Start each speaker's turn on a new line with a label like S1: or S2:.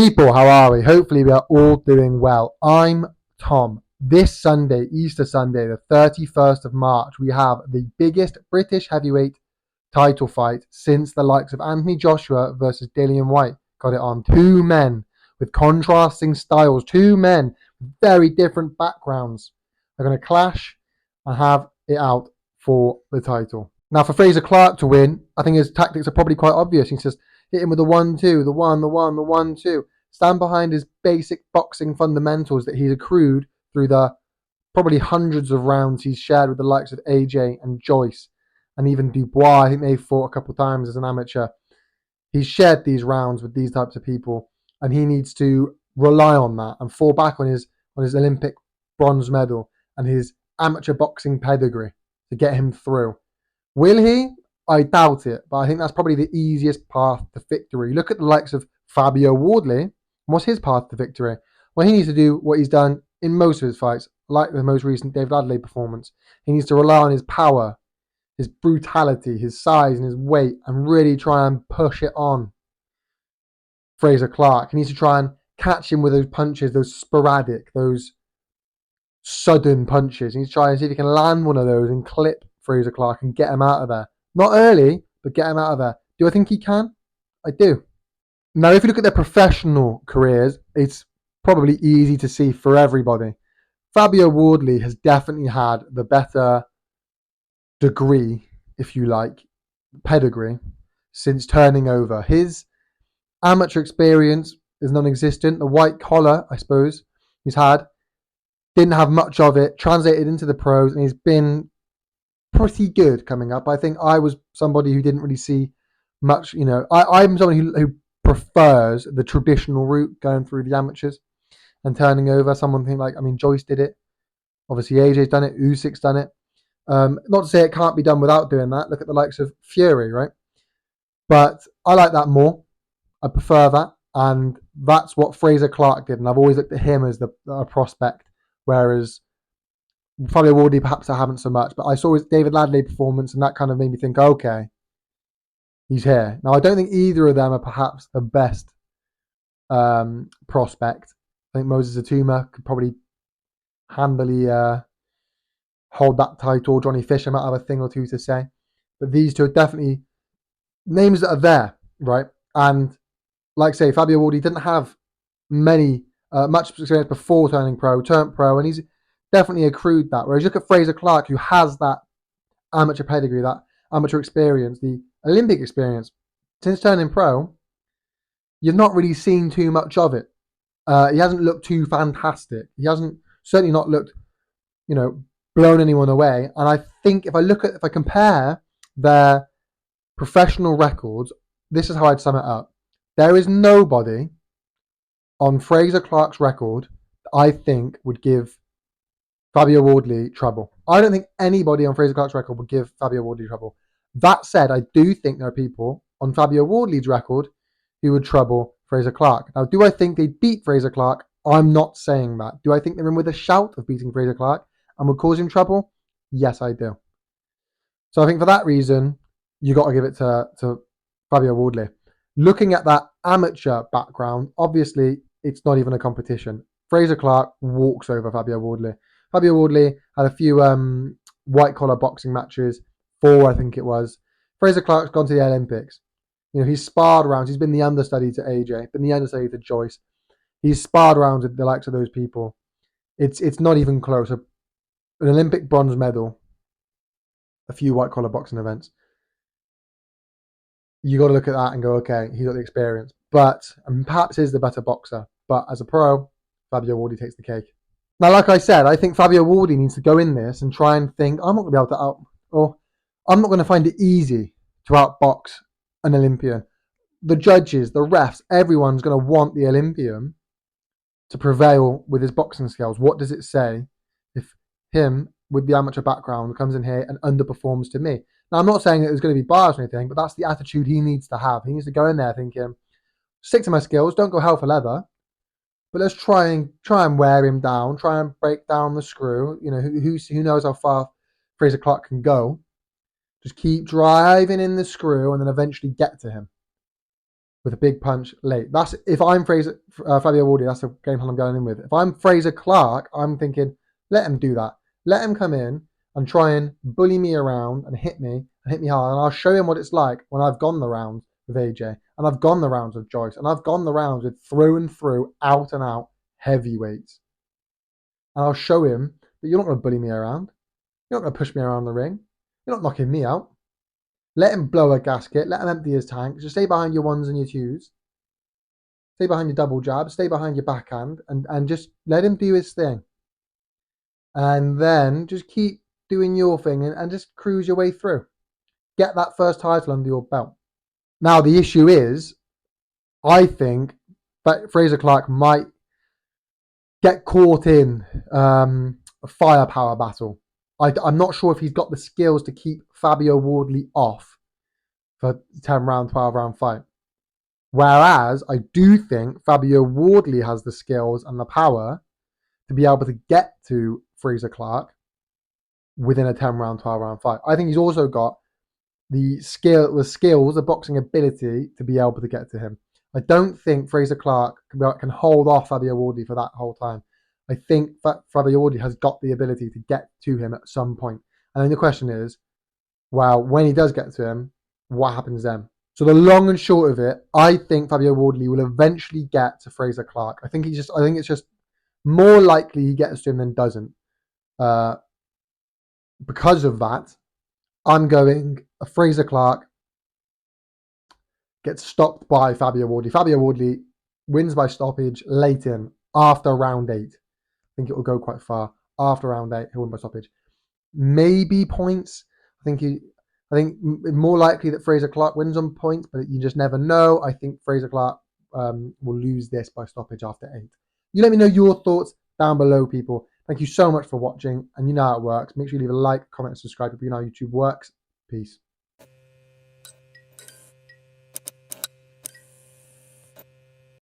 S1: People, how are we? Hopefully, we are all doing well. I'm Tom. This Sunday, Easter Sunday, the 31st of March, we have the biggest British heavyweight title fight since the likes of Anthony Joshua versus Dillian Whyte got it on. Two men with contrasting styles, two men with very different backgrounds are going to clash and have it out for the title. Now, for Frazer Clarke to win, I think his tactics are probably quite obvious. He says, hit him with the 1-2, the 1-2. Stand behind his basic boxing fundamentals that he's accrued through the probably hundreds of rounds he's shared with the likes of AJ and Joyce and even Dubois. I think they fought a couple of times as an amateur. He's shared these rounds with these types of people, and he needs to rely on that and fall back on his Olympic bronze medal and his amateur boxing pedigree to get him through. Will he? I doubt it, but I think that's probably the easiest path to victory. Look at the likes of Fabio Wardley. What's his path to victory? Well, he needs to do what he's done in most of his fights, like the most recent David Adelaide performance. He needs to rely on his power, his brutality, his size and his weight, and really try and push it on Frazer Clarke. He needs to try and catch him with those punches, those sporadic, those sudden punches. He needs to try and see if he can land one of those and clip Frazer Clarke and get him out of there. Not early, but get him out of there. Do I think he can? I do. Now, if you look at their professional careers, it's probably easy to see for everybody. Fabio Wardley has definitely had the better degree, if you like, pedigree, since turning over. His amateur experience is non-existent. The white collar, I suppose, he's had, didn't have much of it, translated into the pros, and he's been pretty good coming up. I think I was somebody who didn't really see much, I'm somebody who prefers the traditional route, going through the amateurs and turning over. Someone think like, Joyce did it. Obviously, AJ's done it. Usyk's done it. Not to say it can't be done without doing that. Look at the likes of Fury, right? But I like that more. I prefer that. And that's what Frazer Clarke did. And I've always looked at him as a prospect. Whereas Fabio Wardley, perhaps I haven't so much. But I saw his David Adelaide performance and that kind of made me think, okay, he's here. Now, I don't think either of them are perhaps the best prospect. I think Moses Atuma could probably handily hold that title. Johnny Fisher might have a thing or two to say. But these two are definitely names that are there, right? And like I say, Fabio Wardley didn't have much experience before turning pro, turned pro, and he's definitely accrued that. Whereas you look at Frazer Clarke, who has that amateur pedigree, that amateur experience, the Olympic experience, since turning pro, you've not really seen too much of it. He hasn't looked too fantastic. He hasn't certainly not looked, blown anyone away. And I think if I compare their professional records, this is how I'd sum it up. There is nobody on Frazer Clarke's record that I think would give Fabio Wardley trouble. I don't think anybody on Frazer Clarke's record would give Fabio Wardley trouble. That said, I do think there are people on Fabio Wardley's record who would trouble Frazer Clarke. Now, do I think they'd beat Frazer Clarke? I'm not saying that. Do I think they're in with a shout of beating Frazer Clarke and would cause him trouble? Yes, I do. So I think for that reason, you got to give it to Fabio Wardley. Looking at that amateur background, obviously, it's not even a competition. Frazer Clarke walks over Fabio Wardley. Fabio Wardley had a few white-collar boxing matches, 4, I think it was. Frazer Clarke's gone to the Olympics. He's sparred rounds. He's been the understudy to AJ, been the understudy to Joyce. He's sparred rounds with the likes of those people. It's not even close. An Olympic bronze medal, a few white-collar boxing events. You got to look at that and go, okay, he's got the experience. But, and perhaps is the better boxer. But as a pro, Fabio Wardley takes the cake. Now, like I said, I think Fabio Wardley needs to go in this and try and think, I'm not going to be able to I'm not going to find it easy to outbox an Olympian. The judges, the refs, everyone's going to want the Olympian to prevail with his boxing skills. What does it say if him with the amateur background comes in here and underperforms to me? Now, I'm not saying that there's going to be bias or anything, but that's the attitude he needs to have. He needs to go in there thinking, stick to my skills, don't go hell for leather, but let's try and wear him down, try and break down the screw. Who knows how far Frazer Clarke can go. Just keep driving in the screw and then eventually get to him. with a big punch late. That's if I'm Frazer, Fabio Wardley, that's the game plan I'm going in with. If I'm Frazer Clarke, I'm thinking, let him do that. Let him come in and try and bully me around and hit me hard. And I'll show him what it's like when I've gone the rounds with AJ and I've gone the rounds with Joyce and I've gone the rounds with through and through, out and out heavyweights. And I'll show him that you're not going to bully me around. You're not going to push me around the ring. You're not knocking me out. Let him blow a gasket. Let him empty his tank. Just stay behind your ones and your twos. Stay behind your double jab. Stay behind your backhand. And just let him do his thing. And then just keep doing your thing and just cruise your way through. Get that first title under your belt. Now, the issue is, I think that Frazer Clarke might get caught in a firepower battle. I'm not sure if he's got the skills to keep Fabio Wardley off for 10 round, 12 round fight. Whereas I do think Fabio Wardley has the skills and the power to be able to get to Frazer Clarke within a 10 round, 12 round fight. I think he's also got the skills, the boxing ability to be able to get to him. I don't think Frazer Clarke can hold off Fabio Wardley for that whole time. I think Fabio Wardley has got the ability to get to him at some point. And then the question is, well, when he does get to him, what happens then? So the long and short of it, I think Fabio Wardley will eventually get to Frazer Clarke. I think it's just more likely he gets to him than doesn't. Because of that, I'm going a Frazer Clarke gets stopped by Fabio Wardley. Fabio Wardley wins by stoppage late in, after round 8. I think it will go quite far. After round 8, he'll win by stoppage. Maybe points. I think more likely that Frazer Clarke wins on points, but you just never know. I think Frazer Clarke will lose this by stoppage after 8. You let me know your thoughts down below, people. Thank you so much for watching, and you know how it works. Make sure you leave a like, comment, and subscribe if you know how YouTube works. Peace.